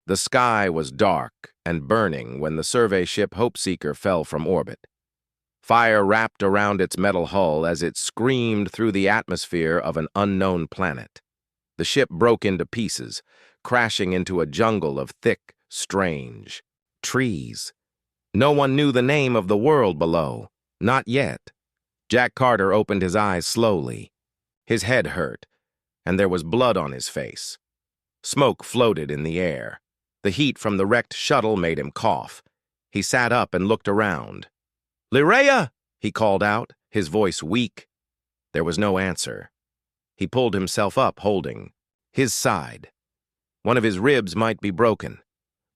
The sky was dark and burning when the survey ship Hopeseeker fell from orbit. Fire wrapped around its metal hull as it screamed through the atmosphere of an unknown planet. The ship broke into pieces, crashing into a jungle of thick, strange trees. No one knew the name of the world below. Not yet. Jack Carter opened his eyes slowly. His head hurt, and there was blood on his face. Smoke floated in the air. The heat from the wrecked shuttle made him cough. He sat up and looked around. "Lyrea!" he called out, his voice weak. There was no answer. He pulled himself up, holding his side. One of his ribs might be broken.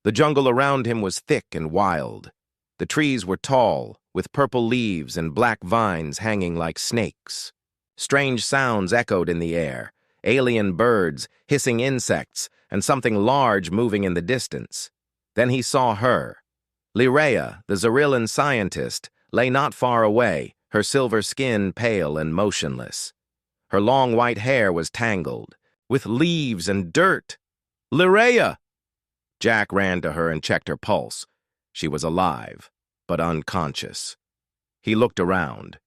The jungle around him was thick and wild. The trees were tall, with purple leaves and black vines hanging like snakes. Strange sounds echoed in the air, alien birds, hissing insects, and something large moving in the distance. Then he saw her. Lyrea, the Zerillan scientist, lay not far away, her silver skin pale and motionless. Her long white hair was tangled, with leaves and dirt. "Lyrea!" Jack ran to her and checked her pulse. She was alive, but unconscious. He looked around.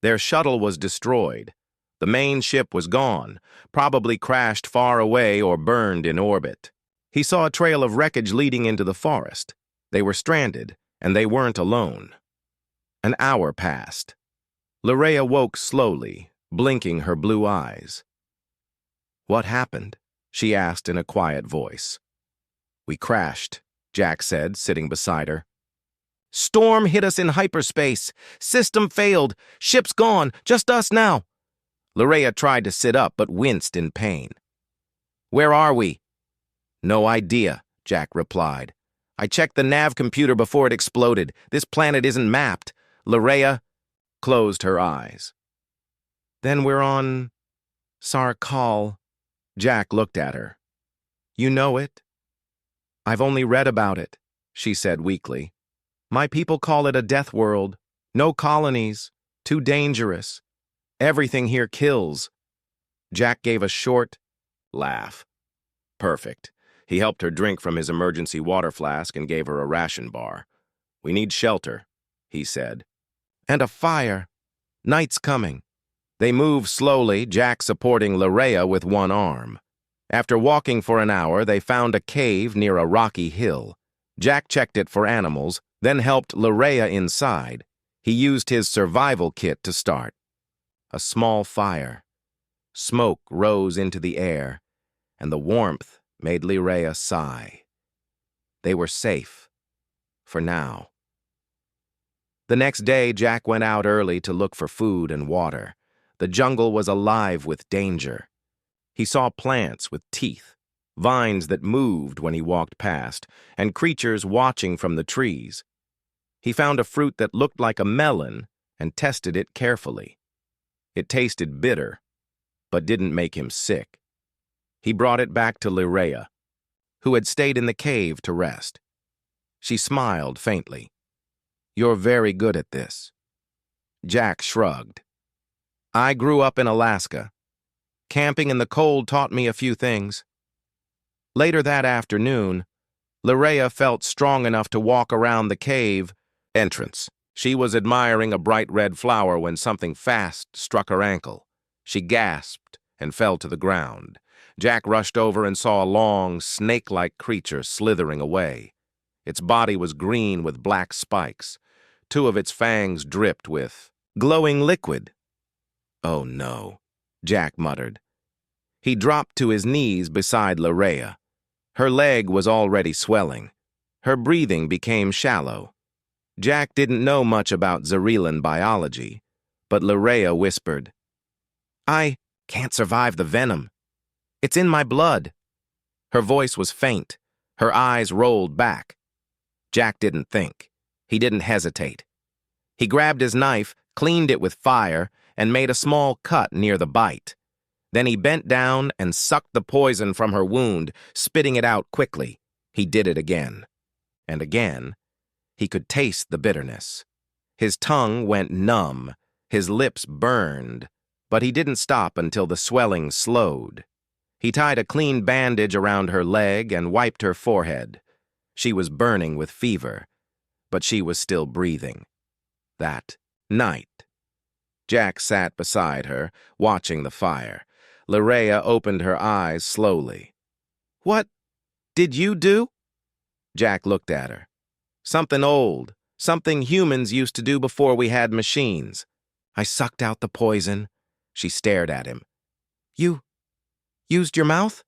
Their shuttle was destroyed. The main ship was gone, probably crashed far away or burned in orbit. He saw a trail of wreckage leading into the forest. They were stranded, and they weren't alone. An hour passed. Lyrea woke slowly, blinking her blue eyes. "What happened?" she asked in a quiet voice. "We crashed," Jack said, sitting beside her. "Storm hit us in hyperspace. System failed. Ship's gone. Just us now." Lyrea tried to sit up, but winced in pain. "Where are we?" "No idea," Jack replied. "I checked the nav computer before it exploded. This planet isn't mapped." Lyrea closed her eyes. "Then we're on Sarkal." Jack looked at her. "You know it?" "I've only read about it," she said weakly. "My people call it a death world. No colonies. Too dangerous. Everything here kills." Jack gave a short laugh. "Perfect." He helped her drink from his emergency water flask and gave her a ration bar. "We need shelter," he said. "And a fire. Night's coming." They moved slowly, Jack supporting Lyrea with one arm. After walking for an hour, they found a cave near a rocky hill. Jack checked it for animals, then helped Lyrea inside. He used his survival kit to start. A small fire. Smoke rose into the air, and the warmth made Lyrea sigh. They were safe. For now. The next day, Jack went out early to look for food and water. The jungle was alive with danger. He saw plants with teeth, vines that moved when he walked past, and creatures watching from the trees. He found a fruit that looked like a melon and tested it carefully. It tasted bitter, but didn't make him sick. He brought it back to Lyrea, who had stayed in the cave to rest. She smiled faintly. "You're very good at this." Jack shrugged. "I grew up in Alaska. Camping in the cold taught me a few things." Later that afternoon, Lyrea felt strong enough to walk around the cave entrance. She was admiring a bright red flower when something fast struck her ankle. She gasped and fell to the ground. Jack rushed over and saw a long, snake-like creature slithering away. Its body was green with black spikes. Two of its fangs dripped with glowing liquid. "Oh no," Jack muttered. He dropped to his knees beside Lyrea. Her leg was already swelling. Her breathing became shallow. Jack didn't know much about Zerillan biology, but Lyrea whispered, "I can't survive the venom. It's in my blood." Her voice was faint. Her eyes rolled back. Jack didn't think. He didn't hesitate. He grabbed his knife, cleaned it with fire, and made a small cut near the bite. Then he bent down and sucked the poison from her wound, spitting it out quickly. He did it again. And again. He could taste the bitterness. His tongue went numb, his lips burned, but he didn't stop until the swelling slowed. He tied a clean bandage around her leg and wiped her forehead. She was burning with fever, but she was still breathing. That night, Jack sat beside her, watching the fire. Larea opened her eyes slowly. "What did you do?" Jack looked at her. "Something old, something humans used to do before we had machines. I sucked out the poison." She stared at him. "You used your mouth?"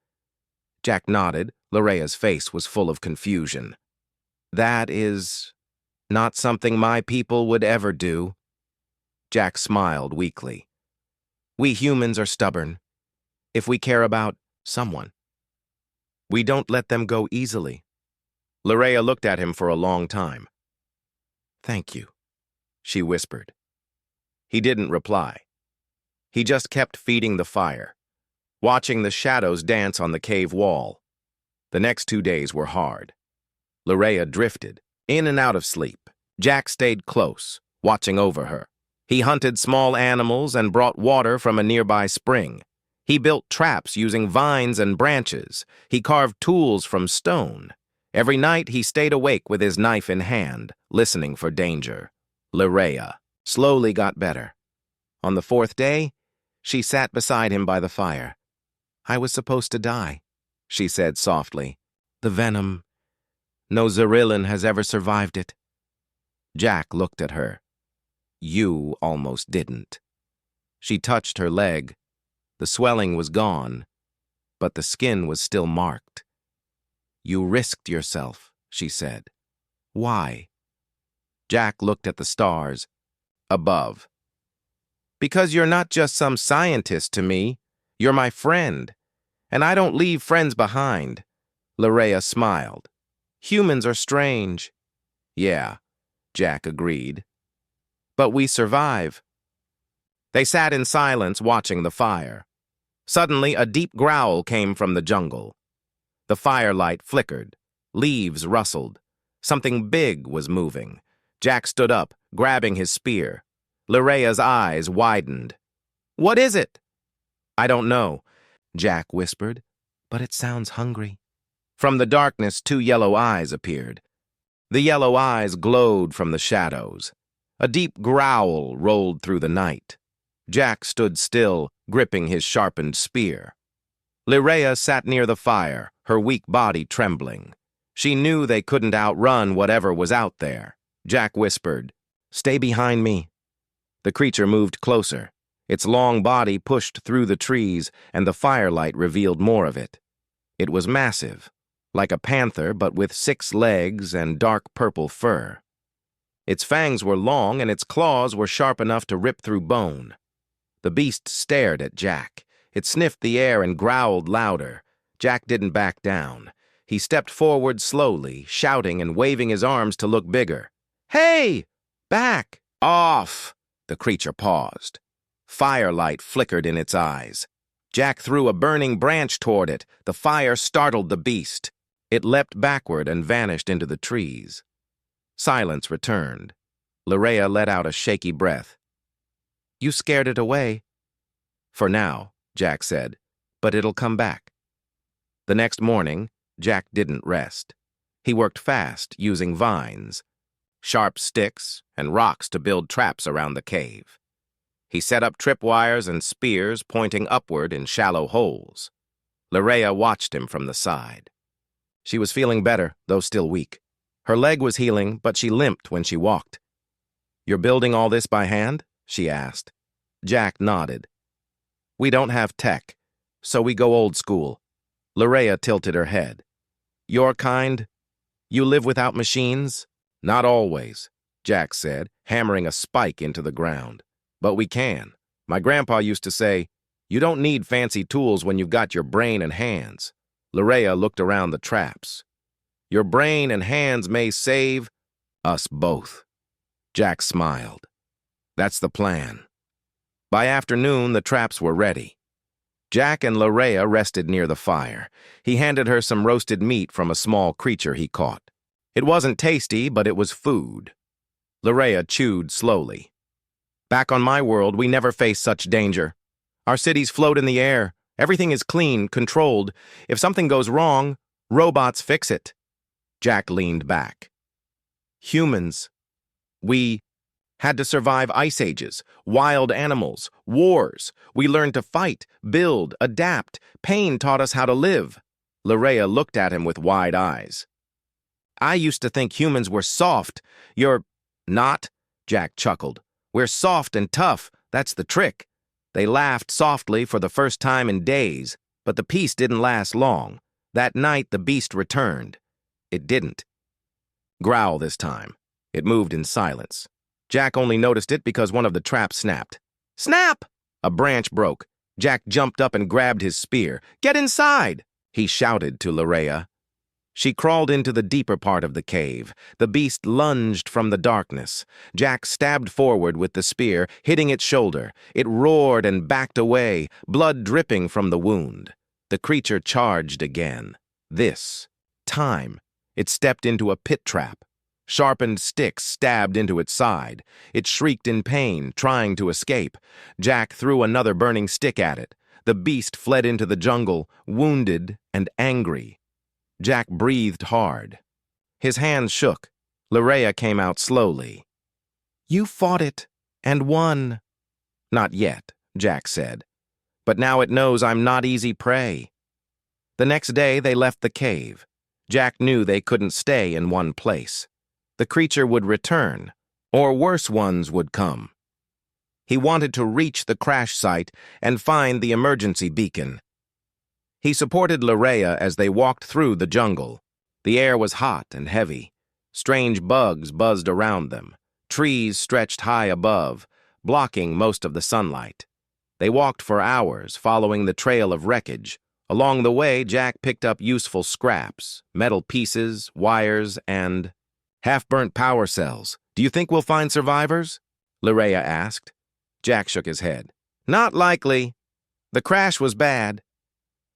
Jack nodded. Larea's face was full of confusion. "That is not something my people would ever do." Jack smiled weakly. "We humans are stubborn. If we care about someone, we don't let them go easily." Larea looked at him for a long time. "Thank you," she whispered. He didn't reply. He just kept feeding the fire, watching the shadows dance on the cave wall. The next 2 days were hard. Larea drifted, in and out of sleep. Jack stayed close, watching over her. He hunted small animals and brought water from a nearby spring. He built traps using vines and branches. He carved tools from stone. Every night he stayed awake with his knife in hand, listening for danger. Larea slowly got better. On the 4th day, she sat beside him by the fire. "I was supposed to die," she said softly. "The venom. No Zerillan has ever survived it." Jack looked at her. "You almost didn't." She touched her leg. The swelling was gone, but the skin was still marked. "You risked yourself," she said. "Why?" Jack looked at the stars above. "Because you're not just some scientist to me. You're my friend, and I don't leave friends behind." Larea smiled. "Humans are strange." "Yeah," Jack agreed. "But we survive." They sat in silence, watching the fire. Suddenly, a deep growl came from the jungle. The firelight flickered. Leaves rustled. Something big was moving. Jack stood up, grabbing his spear. Larea's eyes widened. "What is it?" "I don't know," Jack whispered, "but it sounds hungry." From the darkness, 2 yellow eyes appeared. The yellow eyes glowed from the shadows. A deep growl rolled through the night. Jack stood still, gripping his sharpened spear. Larea sat near the fire, her weak body trembling. She knew they couldn't outrun whatever was out there. Jack whispered, "Stay behind me." The creature moved closer. Its long body pushed through the trees, and the firelight revealed more of it. It was massive, like a panther but with 6 legs and dark purple fur. Its fangs were long and its claws were sharp enough to rip through bone. The beast stared at Jack. It sniffed the air and growled louder. Jack didn't back down. He stepped forward slowly, shouting and waving his arms to look bigger. "Hey! Back! Off!" The creature paused. Firelight flickered in its eyes. Jack threw a burning branch toward it. The fire startled the beast. It leapt backward and vanished into the trees. Silence returned. Larea let out a shaky breath. "You scared it away." "For now," Jack said, "but it'll come back." The next morning, Jack didn't rest. He worked fast, using vines, sharp sticks, and rocks to build traps around the cave. He set up tripwires and spears pointing upward in shallow holes. Larea watched him from the side. She was feeling better, though still weak. Her leg was healing, but she limped when she walked. "You're building all this by hand?" she asked. Jack nodded. "We don't have tech, so we go old school." Larea tilted her head. "Your kind? You live without machines?" "Not always," Jack said, hammering a spike into the ground. "But we can. My grandpa used to say, you don't need fancy tools when you've got your brain and hands." Larea looked around the traps. "Your brain and hands may save us both." Jack smiled. "That's the plan." By afternoon, the traps were ready. Jack and Larea rested near the fire. He handed her some roasted meat from a small creature he caught. It wasn't tasty, but it was food. Larea chewed slowly. "Back on my world, we never faced such danger. Our cities float in the air, Everything is clean, controlled. If something goes wrong, robots fix it. Jack leaned back. Humans. We had to survive ice ages, wild animals, wars. We learned to fight, build, adapt. Pain taught us how to live. Larea looked at him with wide eyes. I used to think humans were soft. You're not, Jack chuckled. We're soft and tough. That's the trick. They laughed softly for the first time in days, but the peace didn't last long. That night, the beast returned. It didn't. Growl this time. It moved in silence. Jack only noticed it because one of the traps snapped. Snap! A branch broke. Jack jumped up and grabbed his spear. Get inside! He shouted to Larea. She crawled into the deeper part of the cave. The beast lunged from the darkness. Jack stabbed forward with the spear, hitting its shoulder. It roared and backed away, blood dripping from the wound. The creature charged again. This time, it stepped into a pit trap. Sharpened sticks stabbed into its side. It shrieked in pain, trying to escape. Jack threw another burning stick at it. The beast fled into the jungle, wounded and angry. Jack breathed hard. His hands shook. Larea came out slowly. You fought it, and won. Not yet, Jack said. But now it knows I'm not easy prey. The next day they left the cave. Jack knew they couldn't stay in one place. The creature would return, or worse ones would come. He wanted to reach the crash site and find the emergency beacon. He supported Larea as they walked through the jungle. The air was hot and heavy. Strange bugs buzzed around them. Trees stretched high above, blocking most of the sunlight. They walked for hours, following the trail of wreckage. Along the way, Jack picked up useful scraps, metal pieces, wires, and half-burnt power cells. Do you think we'll find survivors? Larea asked. Jack shook his head. Not likely. The crash was bad.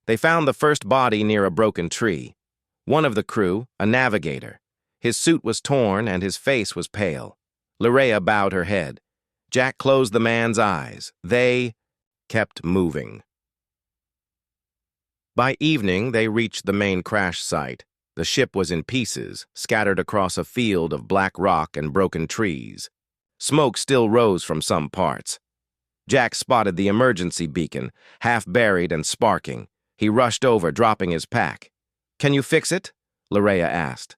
They found the first body near a broken tree. One of the crew, a navigator. His suit was torn and his face was pale. Larea bowed her head. Jack closed the man's eyes. They kept moving. By evening, they reached the main crash site. The ship was in pieces, scattered across a field of black rock and broken trees. Smoke still rose from some parts. Jack spotted the emergency beacon, half buried and sparking. He rushed over, dropping his pack. Can you fix it? Larea asked.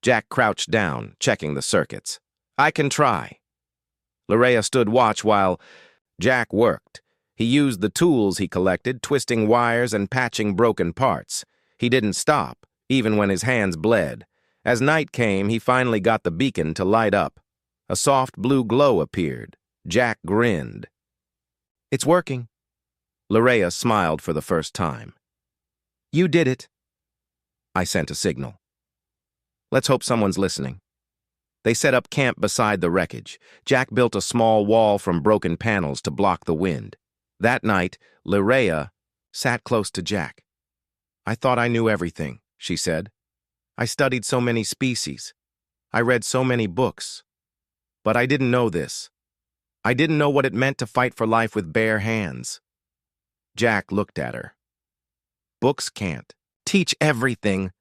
Jack crouched down, checking the circuits. I can try. Larea stood watch while Jack worked. He used the tools he collected, twisting wires and patching broken parts. He didn't stop, even when his hands bled. As night came, he finally got the beacon to light up. A soft blue glow appeared. Jack grinned. It's working. Larea smiled for the first time. You did it. I sent a signal. Let's hope someone's listening. They set up camp beside the wreckage. Jack built a small wall from broken panels to block the wind. That night, Larea sat close to Jack. I thought I knew everything, she said. I studied so many species. I read so many books. But I didn't know this. I didn't know what it meant to fight for life with bare hands. Jack looked at her. Books can't teach everything.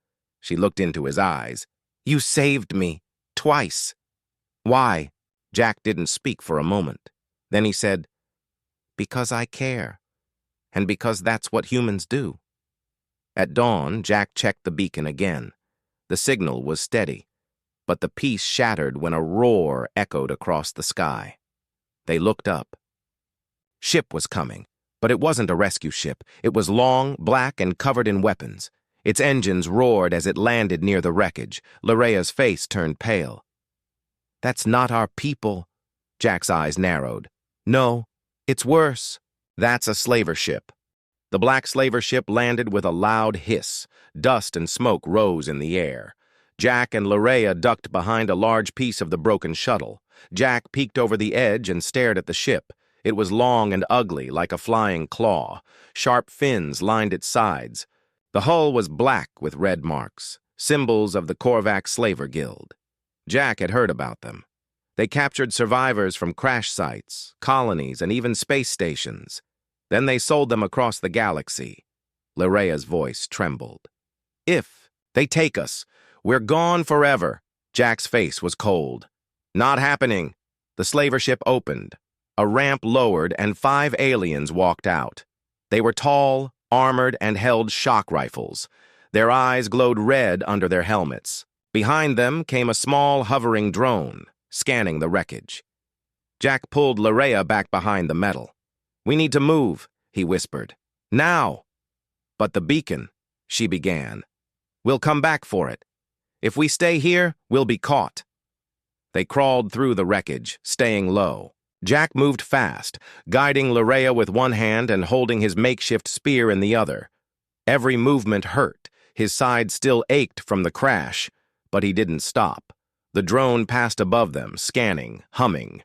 She looked into his eyes. You saved me. Twice. Why? Jack didn't speak for a moment. Then he said, because I care. And because that's what humans do. At dawn, Jack checked the beacon again. The signal was steady, but the peace shattered when a roar echoed across the sky. They looked up. Ship was coming, but it wasn't a rescue ship. It was long, black, and covered in weapons. Its engines roared as it landed near the wreckage. Larea's face turned pale. That's not our people. Jack's eyes narrowed. No, it's worse. That's a slaver ship. The black slaver ship landed with a loud hiss. Dust and smoke rose in the air. Jack and Larea ducked behind a large piece of the broken shuttle. Jack peeked over the edge and stared at the ship. It was long and ugly, like a flying claw. Sharp fins lined its sides. The hull was black with red marks, symbols of the Korvax Slaver Guild. Jack had heard about them. They captured survivors from crash sites, colonies, and even space stations. Then they sold them across the galaxy. Lerea's voice trembled. If they take us, we're gone forever. Jack's face was cold. Not happening. The slaver ship opened. A ramp lowered and 5 aliens walked out. They were tall, armored, and held shock rifles. Their eyes glowed red under their helmets. Behind them came a small, hovering drone, scanning the wreckage. Jack pulled Lerea back behind the metal. We need to move, he whispered. Now! But the beacon, she began. We'll come back for it. If we stay here, we'll be caught. They crawled through the wreckage, staying low. Jack moved fast, guiding Lerea with one hand and holding his makeshift spear in the other. Every movement hurt. His side still ached from the crash, but he didn't stop. The drone passed above them, scanning, humming.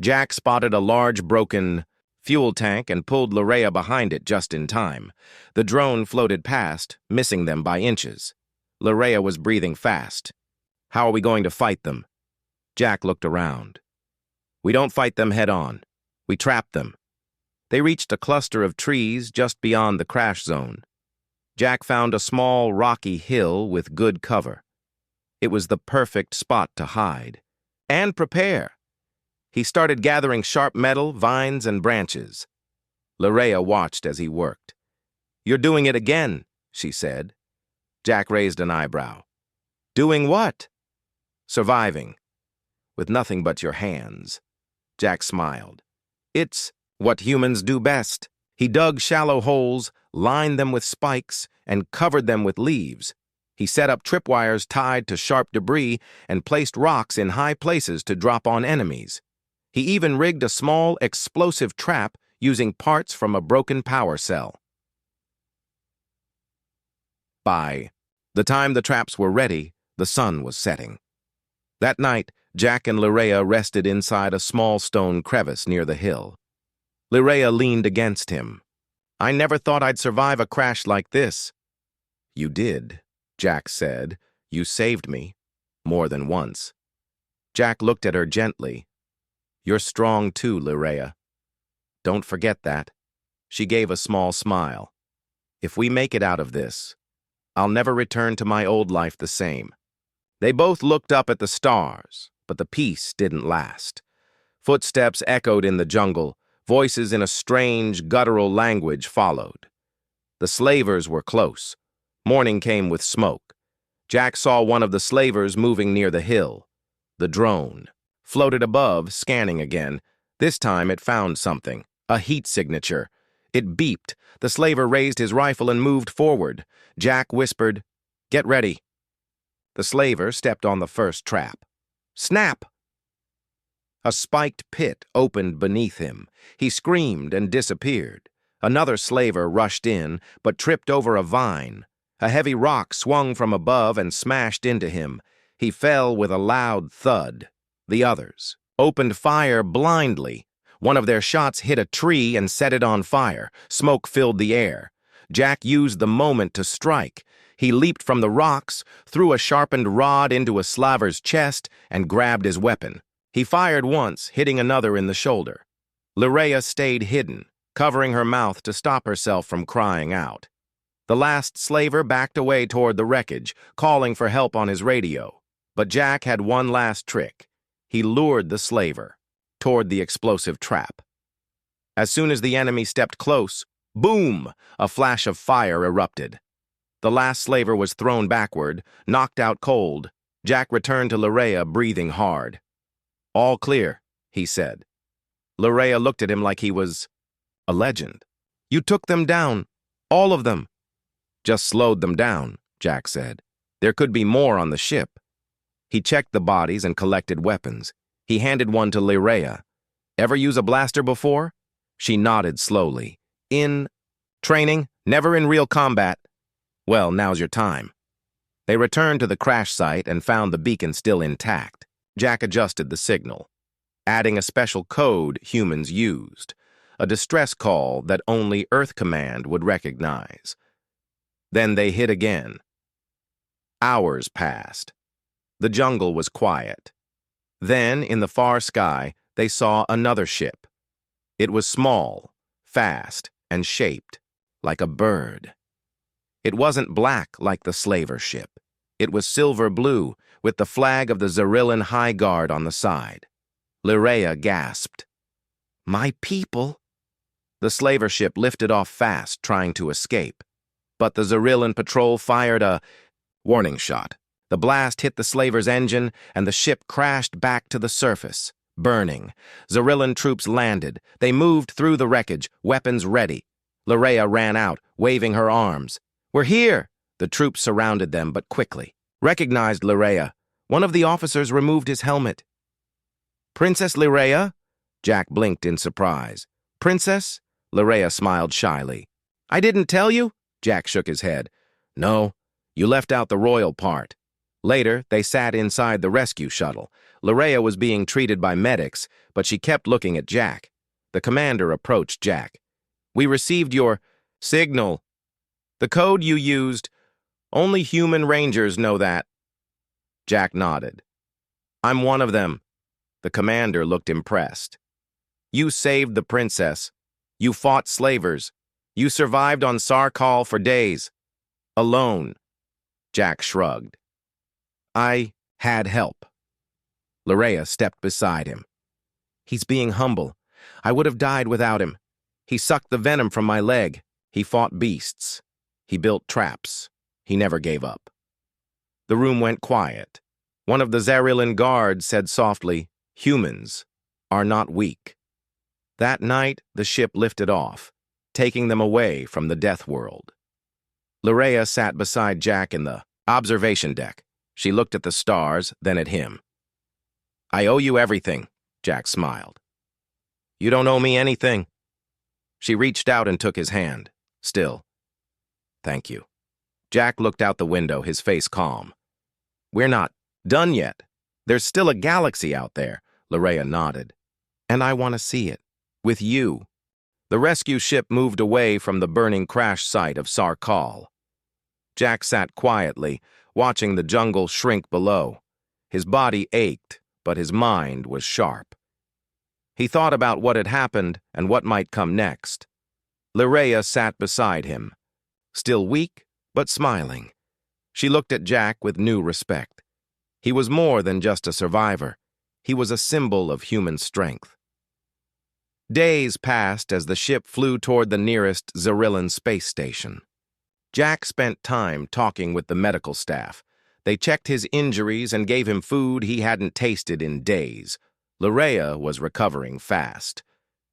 Jack spotted a large broken fuel tank and pulled Lerea behind it just in time. The drone floated past, missing them by inches. Lerea was breathing fast. How are we going to fight them? Jack looked around. We don't fight them head-on. We trap them. They reached a cluster of trees just beyond the crash zone. Jack found a small, rocky hill with good cover. It was the perfect spot to hide. And prepare. He started gathering sharp metal, vines, and branches. Lerea watched as he worked. You're doing it again, she said. Jack raised an eyebrow. Doing what? Surviving. With nothing but your hands. Jack smiled. It's what humans do best. He dug shallow holes, lined them with spikes, and covered them with leaves. He set up tripwires tied to sharp debris and placed rocks in high places to drop on enemies. He even rigged a small explosive trap using parts from a broken power cell. By the time the traps were ready, the sun was setting. That night, Jack and Lerea rested inside a small stone crevice near the hill. Lerea leaned against him. I never thought I'd survive a crash like this. You did, Jack said. You saved me. More than once. Jack looked at her gently. You're strong too, Lerea. Don't forget that. She gave a small smile. If we make it out of this, I'll never return to my old life the same. They both looked up at the stars, but the peace didn't last. Footsteps echoed in the jungle. Voices in a strange, guttural language followed. The slavers were close. Morning came with smoke. Jack saw one of the slavers moving near the hill. The drone floated above, scanning again. This time it found something, a heat signature. It beeped. The slaver raised his rifle and moved forward. Jack whispered, "Get ready." The slaver stepped on the first trap. Snap! A spiked pit opened beneath him. He screamed and disappeared. Another slaver rushed in, but tripped over a vine. A heavy rock swung from above and smashed into him. He fell with a loud thud. The others opened fire blindly. One of their shots hit a tree and set it on fire. Smoke filled the air. Jack used the moment to strike. He leaped from the rocks, threw a sharpened rod into a slaver's chest, and grabbed his weapon. He fired once, hitting another in the shoulder. Lerea stayed hidden, covering her mouth to stop herself from crying out. The last slaver backed away toward the wreckage, calling for help on his radio. But Jack had one last trick. He lured the slaver toward the explosive trap. As soon as the enemy stepped close, boom! A flash of fire erupted. The last slaver was thrown backward, knocked out cold. Jack returned to Lerea, breathing hard. All clear, he said. Lerea looked at him like he was a legend. You took them down, all of them. Just slowed them down, Jack said. There could be more on the ship. He checked the bodies and collected weapons. He handed one to Lerea. Ever use a blaster before? She nodded slowly. In training, never in real combat. Well, now's your time. They returned to the crash site and found the beacon still intact. Jack adjusted the signal, adding a special code humans used, a distress call that only Earth Command would recognize. Then they hit again. Hours passed. The jungle was quiet. Then, in the far sky, they saw another ship. It was small, fast and shaped like a bird. It wasn't black like the slaver ship. It was silver blue, with the flag of the Zerillan High Guard on the side. Lirea gasped. "My people!" The slaver ship lifted off fast, trying to escape. But the Zerillan patrol fired a warning shot. The blast hit the slaver's engine, and the ship crashed back to the surface, burning. Zerillan troops landed. They moved through the wreckage, weapons ready. Lirea ran out, waving her arms. "We're here!" The troops surrounded them, but quickly recognized Lirea. One of the officers removed his helmet. "Princess Lirea?" Jack blinked in surprise. "Princess?" Lirea smiled shyly. "I didn't tell you?" Jack shook his head. "No, you left out the royal part." Later, they sat inside the rescue shuttle. Lirea was being treated by medics, but she kept looking at Jack. The commander approached Jack. "We received your signal. The code you used, only human rangers know that." Jack nodded. "I'm one of them." The commander looked impressed. "You saved the princess. You fought slavers. You survived on Sarkal for days. Alone." Jack shrugged. "I had help." Lirea stepped beside him. "He's being humble. I would have died without him. He sucked the venom from my leg. He fought beasts. He built traps. He never gave up." The room went quiet. One of the Zerillan guards said softly, "Humans are not weak." That night, the ship lifted off, taking them away from the death world. Lirea sat beside Jack in the observation deck. She looked at the stars, then at him. "I owe you everything," Jack smiled. "You don't owe me anything." She reached out and took his hand. Still, "Thank you." Jack looked out the window, his face calm. "We're not done yet. There's still a galaxy out there." Lirea nodded. "And I want to see it. With you." The rescue ship moved away from the burning crash site of Sarkal. Jack sat quietly, watching the jungle shrink below. His body ached, but his mind was sharp. He thought about what had happened and what might come next. Lirea sat beside him, still weak, but smiling. She looked at Jack with new respect. He was more than just a survivor. He was a symbol of human strength. Days passed as the ship flew toward the nearest Zerillan space station. Jack spent time talking with the medical staff. They checked his injuries and gave him food he hadn't tasted in days. Lirea was recovering fast.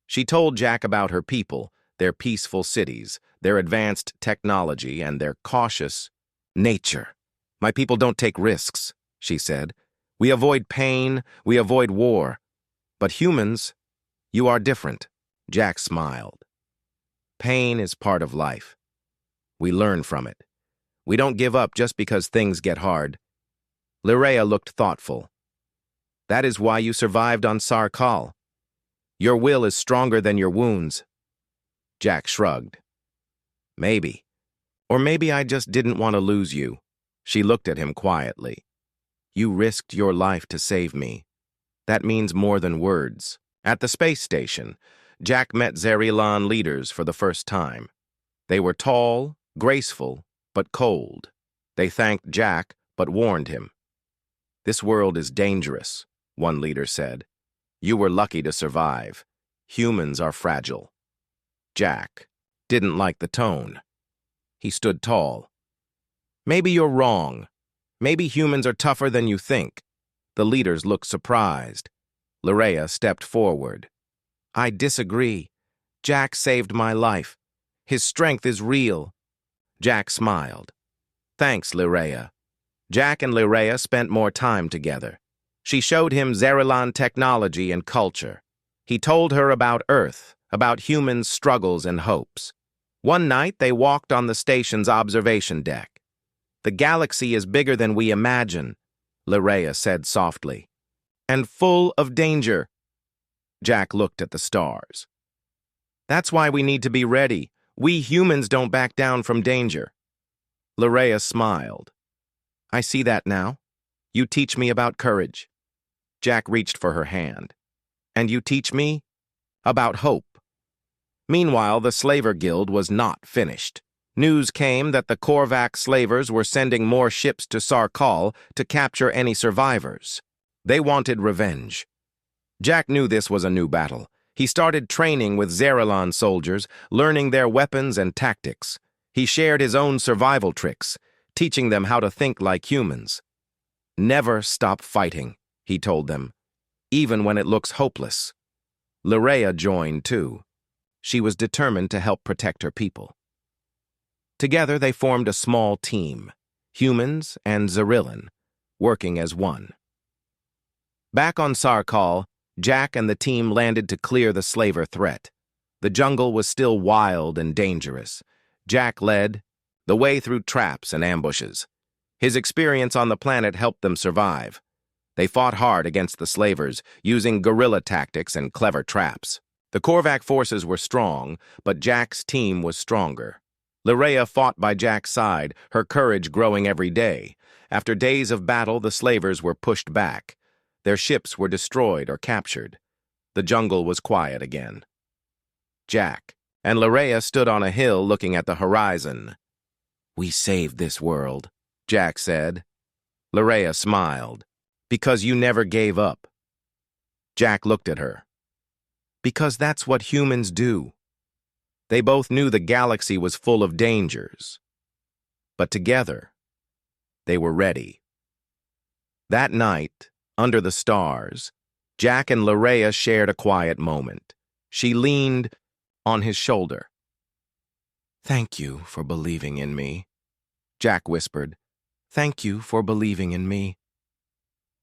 She told Jack about her people, their peaceful cities, their advanced technology, and their cautious nature. "My people don't take risks," she said. "We avoid pain, we avoid war. But humans, you are different." Jack smiled. "Pain is part of life. We learn from it. We don't give up just because things get hard." Lirea looked thoughtful. "That is why you survived on Sarkal. Your will is stronger than your wounds." Jack shrugged. "Maybe. Or maybe I just didn't want to lose you." She looked at him quietly. "You risked your life to save me. That means more than words." At the space station, Jack met Zerillan leaders for the first time. They were tall, graceful, but cold. They thanked Jack, but warned him. "This world is dangerous," one leader said. "You were lucky to survive. Humans are fragile." Jack didn't like the tone. He stood tall. "Maybe you're wrong. Maybe humans are tougher than you think." The leaders looked surprised. Lirea stepped forward. "I disagree. Jack saved my life. His strength is real." Jack smiled. "Thanks, Lirea." Jack and Lirea spent more time together. She showed him Zerillan technology and culture. He told her about Earth, about humans' struggles and hopes. One night, they walked on the station's observation deck. "The galaxy is bigger than we imagine," Lirea said softly. "And full of danger." Jack looked at the stars. "That's why we need to be ready. We humans don't back down from danger." Lirea smiled. "I see that now. You teach me about courage." Jack reached for her hand. "And you teach me about hope." Meanwhile, the Slaver Guild was not finished. News came that the Korvac slavers were sending more ships to Sarkal to capture any survivors. They wanted revenge. Jack knew this was a new battle. He started training with Zeralan soldiers, learning their weapons and tactics. He shared his own survival tricks, teaching them how to think like humans. "Never stop fighting," he told them, "even when it looks hopeless." Larea joined, too. She was determined to help protect her people. Together, they formed a small team, humans and Zerilan, working as one. Back on Sarkal, Jack and the team landed to clear the slaver threat. The jungle was still wild and dangerous. Jack led the way through traps and ambushes. His experience on the planet helped them survive. They fought hard against the slavers, using guerrilla tactics and clever traps. The Korvac forces were strong, but Jack's team was stronger. Larea fought by Jack's side, her courage growing every day. After days of battle, the slavers were pushed back. Their ships were destroyed or captured. The jungle was quiet again. Jack and Larea stood on a hill looking at the horizon. "We saved this world," Jack said. Larea smiled. "Because you never gave up." Jack looked at her. "Because that's what humans do." They both knew the galaxy was full of dangers. But together, they were ready. That night, under the stars, Jack and Larea shared a quiet moment. She leaned on his shoulder. "Thank you for believing in me," Jack whispered. "Thank you for believing in me."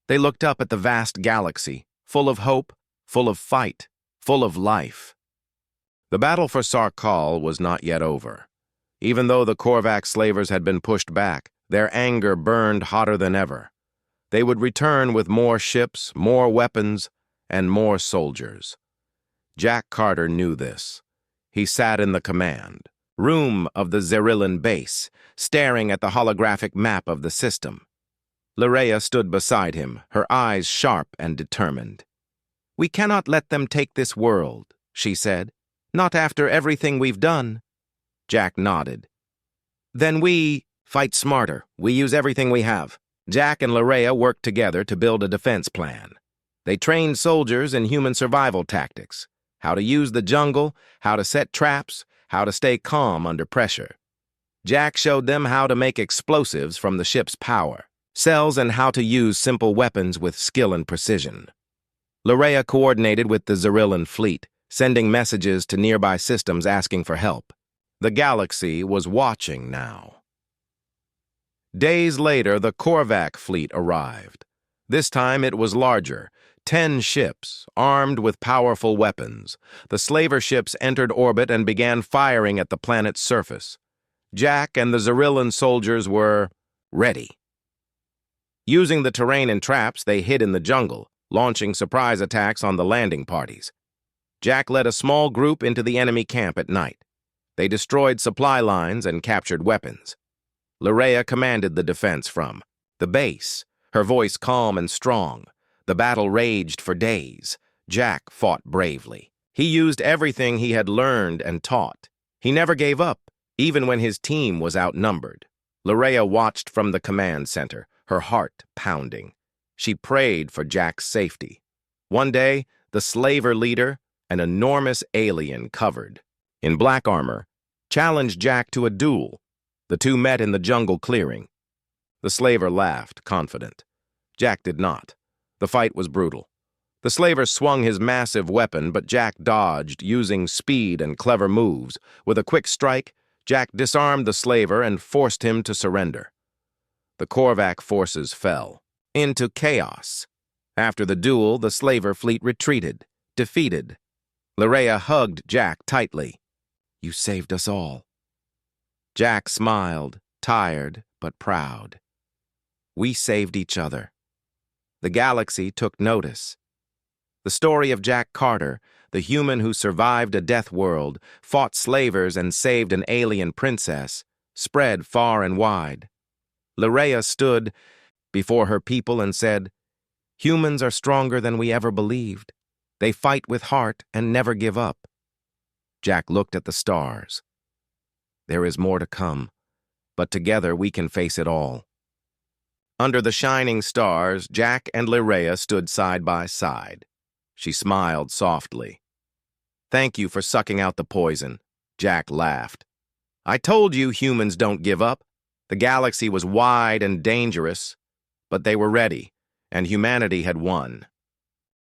They looked up at the vast galaxy, full of hope, full of fight, full of life. The battle for Sarkal was not yet over. Even though the Korvac slavers had been pushed back, their anger burned hotter than ever. They would return with more ships, more weapons, and more soldiers. Jack Carter knew this. He sat in the command room of the Zerilan base, staring at the holographic map of the system. Larea stood beside him, her eyes sharp and determined. "We cannot let them take this world," she said. "Not after everything we've done." Jack nodded. "Then we fight smarter. We use everything we have." Jack and Larea worked together to build a defense plan. They trained soldiers in human survival tactics, how to use the jungle, how to set traps, how to stay calm under pressure. Jack showed them how to make explosives from the ship's power, cells, and how to use simple weapons with skill and precision. Larea coordinated with the Zerilan fleet, sending messages to nearby systems asking for help. The galaxy was watching now. Days later, the Korvac fleet arrived. This time it was larger, 10 ships, armed with powerful weapons. The slaver ships entered orbit and began firing at the planet's surface. Jack and the Zerilan soldiers were ready. Using the terrain and traps, they hid in the jungle, launching surprise attacks on the landing parties. Jack led a small group into the enemy camp at night. They destroyed supply lines and captured weapons. Larea commanded the defense from the base, her voice calm and strong. The battle raged for days. Jack fought bravely. He used everything he had learned and taught. He never gave up, even when his team was outnumbered. Larea watched from the command center, her heart pounding. She prayed for Jack's safety. One day, the slaver leader, an enormous alien covered in black armor, challenged Jack to a duel. The two met in the jungle clearing. The slaver laughed, confident. Jack did not. The fight was brutal. The slaver swung his massive weapon, but Jack dodged, using speed and clever moves. With a quick strike, Jack disarmed the slaver and forced him to surrender. The Korvac forces fell into chaos. After the duel, the slaver fleet retreated, defeated. Larea hugged Jack tightly. "You saved us all." Jack smiled, tired but proud. "We saved each other." The galaxy took notice. The story of Jack Carter, the human who survived a death world, fought slavers, and saved an alien princess, spread far and wide. Larea stood before her people and said, "Humans are stronger than we ever believed. They fight with heart and never give up." Jack looked at the stars. There is more to come, but together we can face it all. Under the shining stars, Jack and Lirea stood side by side. She smiled softly. "Thank you for sucking out the poison," Jack laughed. "I told you humans don't give up. The galaxy was wide and dangerous, but they were ready, and humanity had won."